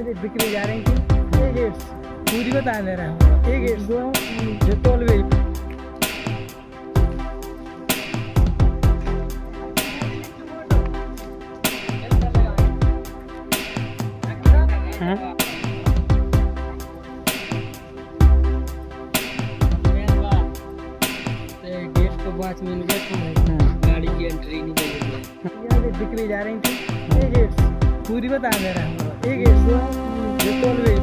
बिक्री जा रही थी। ये गेट्स पूरी बता दे रहा हूँ। ये गेट्स जो टोल वे वॉचमैन गाड़ी की एंट्री नहीं करेंगे। बिक्री जा रही थी। ये गेट्स पूरी बता दे रहा हूँ। ये गेट्स जो टोल वे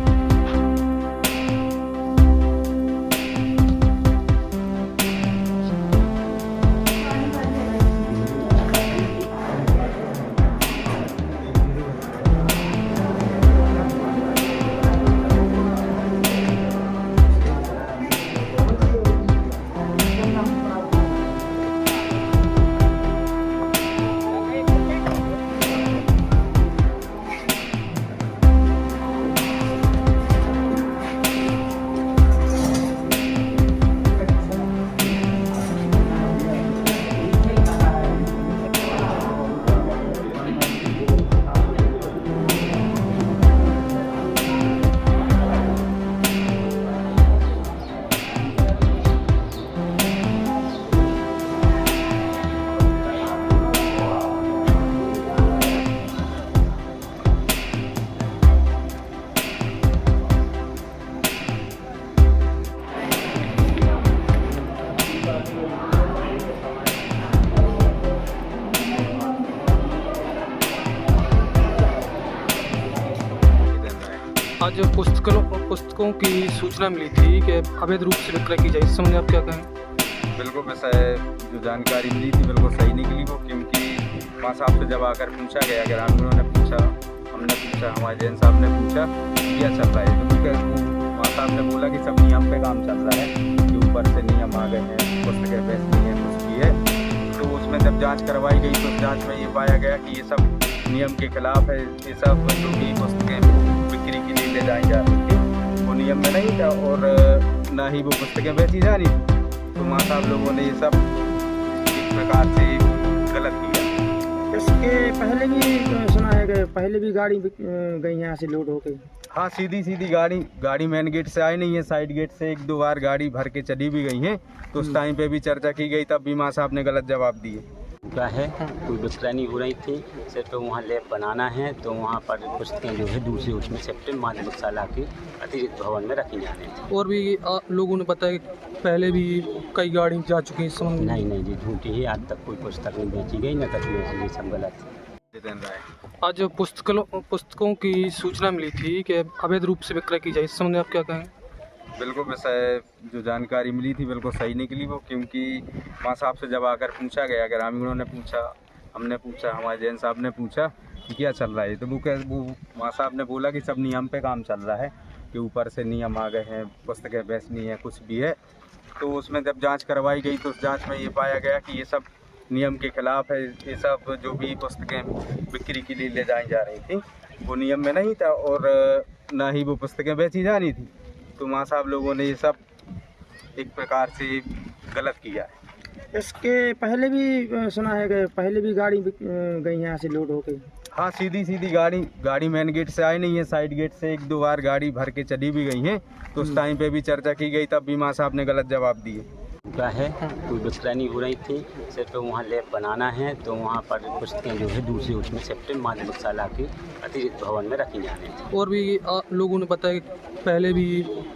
आज पुस्तकों की सूचना मिली थी कि अवैध रूप से विक्रय की जाए, इस संबंध में आप क्या कहें? बिल्कुल वैसा है, जो जानकारी मिली थी बिल्कुल सही निकली वो, क्योंकि वहाँ साहब से जब आकर पूछा गया, ग्रामीणों ने पूछा, हमने पूछा, हमारे जैन साहब ने पूछा क्या चल रहा है, तो वहाँ साहब ने बोला कि सब नियम पे काम चल रहा है, कि ऊपर से नियम आ गए हैं, पुस्तकें बेचनी है, कुछ भी है। तो उसमें जब जाँच करवाई गई तो जाँच में ये पाया गया कि ये सब नियम के खिलाफ है। ये सब जो भी पुस्तकें बिक्री के लिए ले जाई जा रही थी वो नियम में नहीं था, और ना ही वो पुस्तकें बेची जा रही थी। तो वहाँ साहब लोगों ने ये सब एक प्रकार से गलत किया। इसके पहले भी सुना है कि पहले भी गाड़ी गई यहाँ से लोड हो गई। हाँ, सीधी गाड़ी मेन गेट से आई नहीं है, साइड गेट से एक दो बार गाड़ी भर के चली भी गई है। तो उस टाइम पे भी चर्चा की गई, तब भी माँ साहब ने गलत जवाब दिए। क्या है, कोई विक्रय नहीं हो रही थी, सिर्फ वहाँ लैब बनाना है, तो वहाँ पर पुस्तकें जो है दूसरी उसमें सेप्टेम माध्यमिक शाला के अतिरिक्त भवन में रखी जाने थी। और भी लोगों ने बताया कि पहले भी कई गाड़ी जा चुकी हैं इस संबंध में। नहीं जी, झूठी है, आज तक कोई पुस्तक नहीं बेची गई, न कभी, ये सब गलत है। आज पुस्तकों की सूचना मिली थी कि अवैध रूप से विक्रय की जाए, इस संबंध में आप क्या कहें? बिल्कुल वैसा है, जो जानकारी मिली थी बिल्कुल सही निकली वो, क्योंकि वहाँ साहब से जब आकर पूछा गया, ग्रामीणों ने पूछा, हमने पूछा, हमारे जैन साहब ने पूछा कि क्या चल रहा है, तो वो वहाँ साहब ने बोला कि सब नियम पे काम चल रहा है, कि ऊपर से नियम आ गए हैं, पुस्तकें बेचनी है, कुछ भी है। तो उसमें जब जाँच करवाई गई तो उस जाँच में ये पाया गया कि ये सब नियम के खिलाफ है। ये सब जो भी पुस्तकें बिक्री के लिए ले जाई जा रही थी वो नियम में नहीं था, और ना ही वो पुस्तकें बेची जा रही थी। तो वहाँ साहब लोगों ने ये सब एक प्रकार से गलत किया है। इसके पहले भी सुना है कि पहले भी गाड़ी गई यहाँ से लोड हो गई। हाँ, सीधी गाड़ी मेन गेट से आई नहीं है, साइड गेट से एक दो बार गाड़ी भर के चली भी गई है। तो उस टाइम पे भी चर्चा की गई, तब भी माँ साहब ने गलत जवाब दिए। क्या है, कोई विक्रय नहीं हो रही थी, सिर्फ वहाँ लैब बनाना है, तो वहाँ पर पुस्तकें जो है दूसरी उसमें सेप्टेम माध्यमिक शाला के अतिरिक्त भवन में रखी जाने थी। और भी लोगों ने बताया कि पहले भी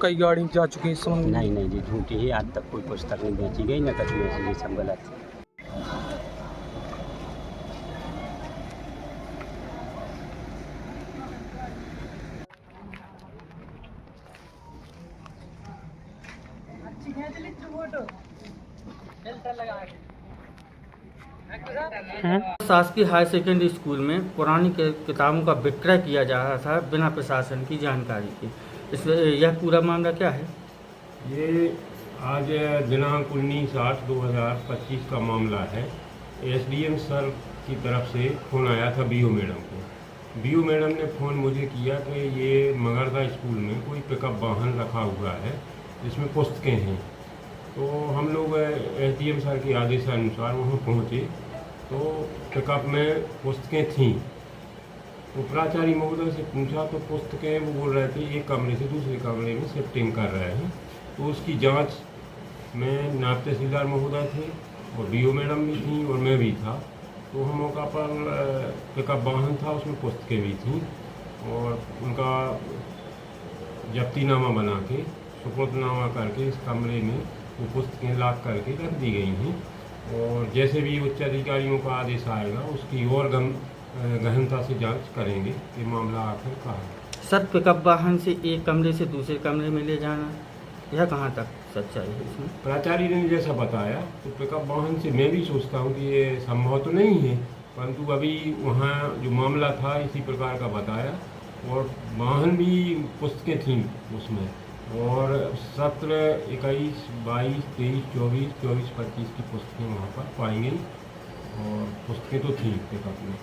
कई गाड़ी जा चुकी हैं इस संबंध में। नहीं जी, झूठी है, आज तक कोई पुस्तक नहीं बेची गई, न कभी, ये सब गलत है। शासकीय हायर सेकेंडरी स्कूल में पुरानी किताबों का विक्रय किया जा रहा था बिना प्रशासन की जानकारी के। इसमें यह पूरा मामला क्या है? ये आज दिनांक 19/8/2025 का मामला है। एसडीएम सर की तरफ से फ़ोन आया था बीओ मैडम को। बीओ मैडम ने फ़ोन मुझे किया कि ये मगरदा स्कूल में कोई पिकअप वाहन रखा हुआ है जिसमें पुस्तकें हैं। तो हम लोग एसडीएम सर के आदेशानुसार वहाँ पहुँचे तो पिकअप में पुस्तकें थीं। वो प्राचार्य महोदय से पूछा तो पुस्तकें वो बोल रहे थे एक कमरे से दूसरे कमरे में शिफ्टिंग कर रहे हैं। तो उसकी जांच में नायब तहसीलदार महोदय थे और बीओ मैडम भी थी और मैं भी था। तो हम मौका पर पिकअप वाहन था, उसमें पुस्तकें भी थीं और उनका जब्तीनामा बना के सुपुर्दनामा करके इस कमरे में वो पुस्तकें लाक करके रख दी गई हैं। और जैसे भी उच्च अधिकारियों का आदेश आएगा उसकी और गहनता से जांच करेंगे कि मामला आखिर कहाँ है। सर पिकअप वाहन से एक कमरे से दूसरे कमरे में ले जाना, यह कहाँ तक सच्चाई है इसमें? प्राचार्य ने जैसा बताया तो पिकअप वाहन से मैं भी सोचता हूँ कि ये संभव तो नहीं है, परंतु अभी वहाँ जो मामला था इसी प्रकार का बताया और वाहन भी पुस्तकें थीं उसमें। और सत्र 21, 22, 23, 24, 25 की पुस्तकें वहाँ पर पाई गई और पुस्तकें तो थीं पिकअप में।